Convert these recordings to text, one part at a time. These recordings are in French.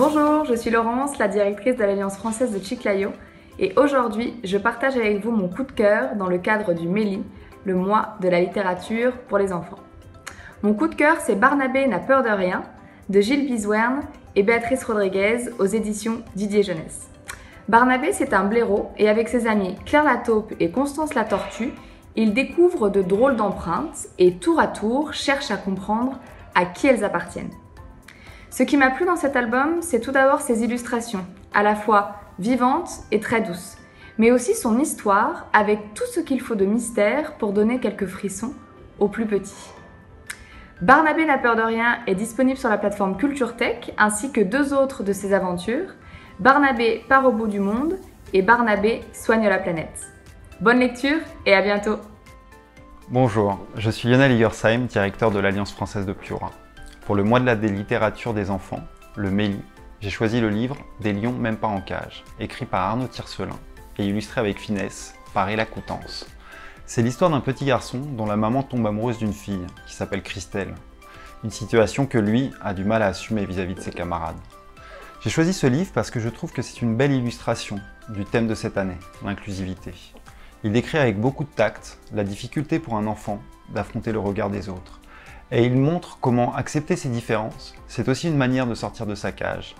Bonjour, je suis Laurence, la directrice de l'Alliance française de Chiclayo, et aujourd'hui, je partage avec vous mon coup de cœur dans le cadre du MELI, le mois de la littérature pour les enfants. Mon coup de cœur, c'est Barnabé n'a peur de rien, de Gilles Bizouerne et Béatrice Rodriguez aux éditions Didier Jeunesse. Barnabé, c'est un blaireau et avec ses amis Claire la taupe et Constance la tortue, il découvre de drôles d'empreintes et tour à tour cherche à comprendre à qui elles appartiennent. Ce qui m'a plu dans cet album, c'est tout d'abord ses illustrations, à la fois vivantes et très douces, mais aussi son histoire avec tout ce qu'il faut de mystère pour donner quelques frissons aux plus petits. Barnabé n'a peur de rien est disponible sur la plateforme Culture Tech, ainsi que deux autres de ses aventures, Barnabé part au bout du monde et Barnabé soigne la planète. Bonne lecture et à bientôt. Bonjour, je suis Lionel Igersheim, directeur de l'Alliance française de Piura. Pour le mois de la littérature des enfants, le MELI, j'ai choisi le livre Des lions même pas en cage, écrit par Arnaud Tiercelin et illustré avec finesse par Ella Coutances. C'est l'histoire d'un petit garçon dont la maman tombe amoureuse d'une fille qui s'appelle Christelle. Une situation que lui a du mal à assumer vis-à-vis de ses camarades. J'ai choisi ce livre parce que je trouve que c'est une belle illustration du thème de cette année, l'inclusivité. Il décrit avec beaucoup de tact la difficulté pour un enfant d'affronter le regard des autres. Et il montre comment accepter ses différences, c'est aussi une manière de sortir de sa cage.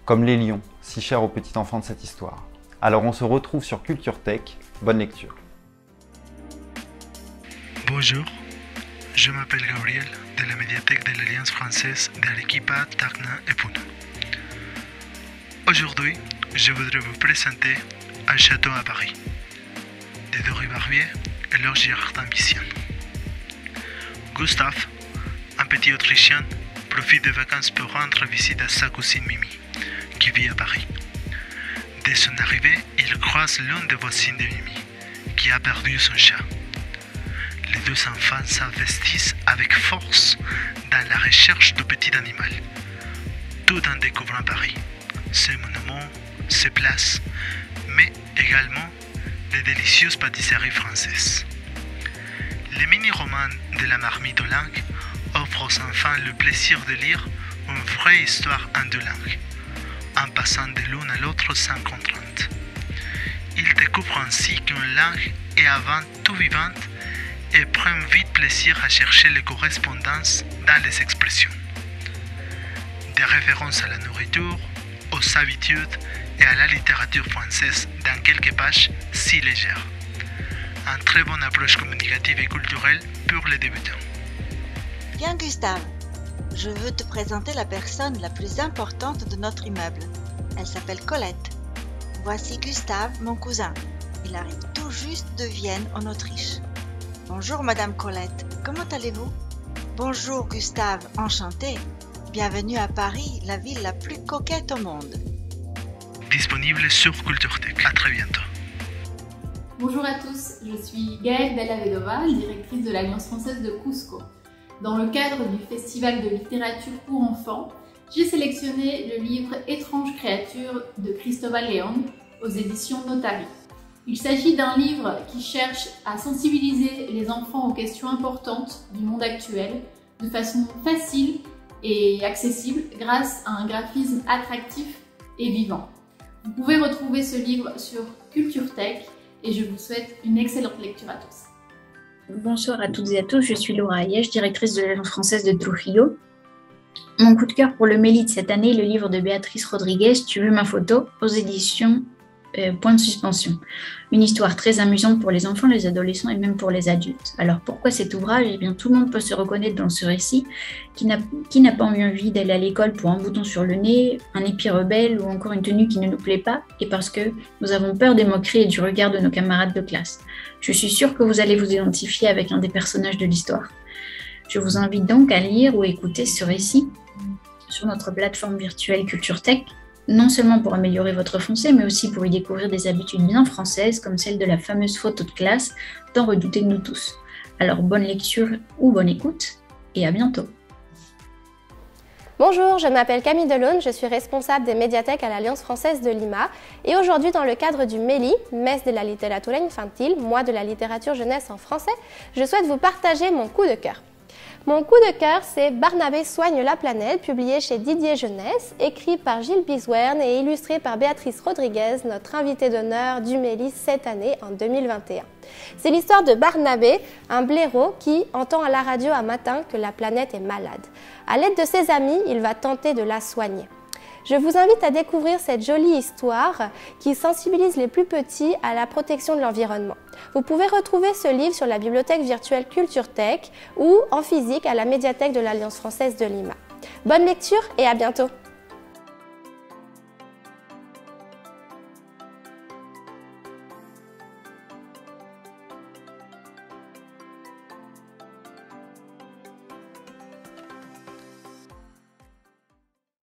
Comme les lions, si chers aux petits enfants de cette histoire. Alors on se retrouve sur Culture Tech, bonne lecture. Bonjour, je m'appelle Gabriel de la médiathèque de l'Alliance française de l'Arequipa, Tacna et Puno. Aujourd'hui, je voudrais vous présenter un château à Paris, de Doré Barbier et leur Gérard d'Ambition. Gustave, un petit Autrichien, profite des vacances pour rendre visite à sa cousine Mimi, qui vit à Paris. Dès son arrivée, il croise l'une des voisines de Mimi, qui a perdu son chat. Les deux enfants s'investissent avec force dans la recherche du petit animal, tout en découvrant Paris, ses monuments, ses places, mais également des délicieuses pâtisseries françaises. Les mini-romans de la marmite aux langues offrent aux enfants le plaisir de lire une vraie histoire en deux langues, en passant de l'une à l'autre sans contrainte. Ils découvrent ainsi qu'une langue est avant tout vivante et prennent vite plaisir à chercher les correspondances dans les expressions. Des références à la nourriture, aux habitudes et à la littérature française dans quelques pages si légères. Une très bonne approche communicative et culturelle pour les débutants. Bien Gustave, je veux te présenter la personne la plus importante de notre immeuble. Elle s'appelle Colette. Voici Gustave, mon cousin. Il arrive tout juste de Vienne en Autriche. Bonjour Madame Colette, comment allez-vous? Bonjour Gustave, enchanté. Bienvenue à Paris, la ville la plus coquette au monde. Disponible sur Culture Tech. À très bientôt. Bonjour à tous, je suis Gaëlle Bellavedova, directrice de l'Alliance française de Cusco. Dans le cadre du Festival de littérature pour enfants, j'ai sélectionné le livre Étranges créatures de Cristóbal León aux éditions Notari. Il s'agit d'un livre qui cherche à sensibiliser les enfants aux questions importantes du monde actuel de façon facile et accessible grâce à un graphisme attractif et vivant. Vous pouvez retrouver ce livre sur Culture Tech et je vous souhaite une excellente lecture à tous. Bonsoir à toutes et à tous, je suis Laura Ayèche, directrice de l'Alliance française de Trujillo. Mon coup de cœur pour le MELI de cette année est le livre de Béatrice Rodriguez, Tu veux ma photo, aux éditions Point de suspension. Une histoire très amusante pour les enfants, les adolescents et même pour les adultes. Alors pourquoi cet ouvrage? Eh bien tout le monde peut se reconnaître dans ce récit. Qui n'a pas envie d'aller à l'école pour un bouton sur le nez, un épi rebelle ou encore une tenue qui ne nous plaît pas et parce que nous avons peur des moqueries et du regard de nos camarades de classe. Je suis sûre que vous allez vous identifier avec un des personnages de l'histoire. Je vous invite donc à lire ou écouter ce récit sur notre plateforme virtuelle Culture Tech, non seulement pour améliorer votre français, mais aussi pour y découvrir des habitudes bien françaises, comme celle de la fameuse photo de classe, tant redoutée de nous tous. Alors bonne lecture ou bonne écoute, et à bientôt. Bonjour, je m'appelle Camille Delaune, je suis responsable des médiathèques à l'Alliance française de Lima, et aujourd'hui dans le cadre du MELI, Mes de la literatura infantil, mois de la littérature jeunesse en français, je souhaite vous partager mon coup de cœur. Mon coup de cœur, c'est Barnabé soigne la planète, publié chez Didier Jeunesse, écrit par Gilles Bizouerne et illustré par Béatrice Rodriguez, notre invitée d'honneur du Mélis cette année en 2021. C'est l'histoire de Barnabé, un blaireau qui entend à la radio un matin que la planète est malade. À l'aide de ses amis, il va tenter de la soigner. Je vous invite à découvrir cette jolie histoire qui sensibilise les plus petits à la protection de l'environnement. Vous pouvez retrouver ce livre sur la bibliothèque virtuelle CultureTech ou en physique à la médiathèque de l'Alliance française de Lima. Bonne lecture et à bientôt!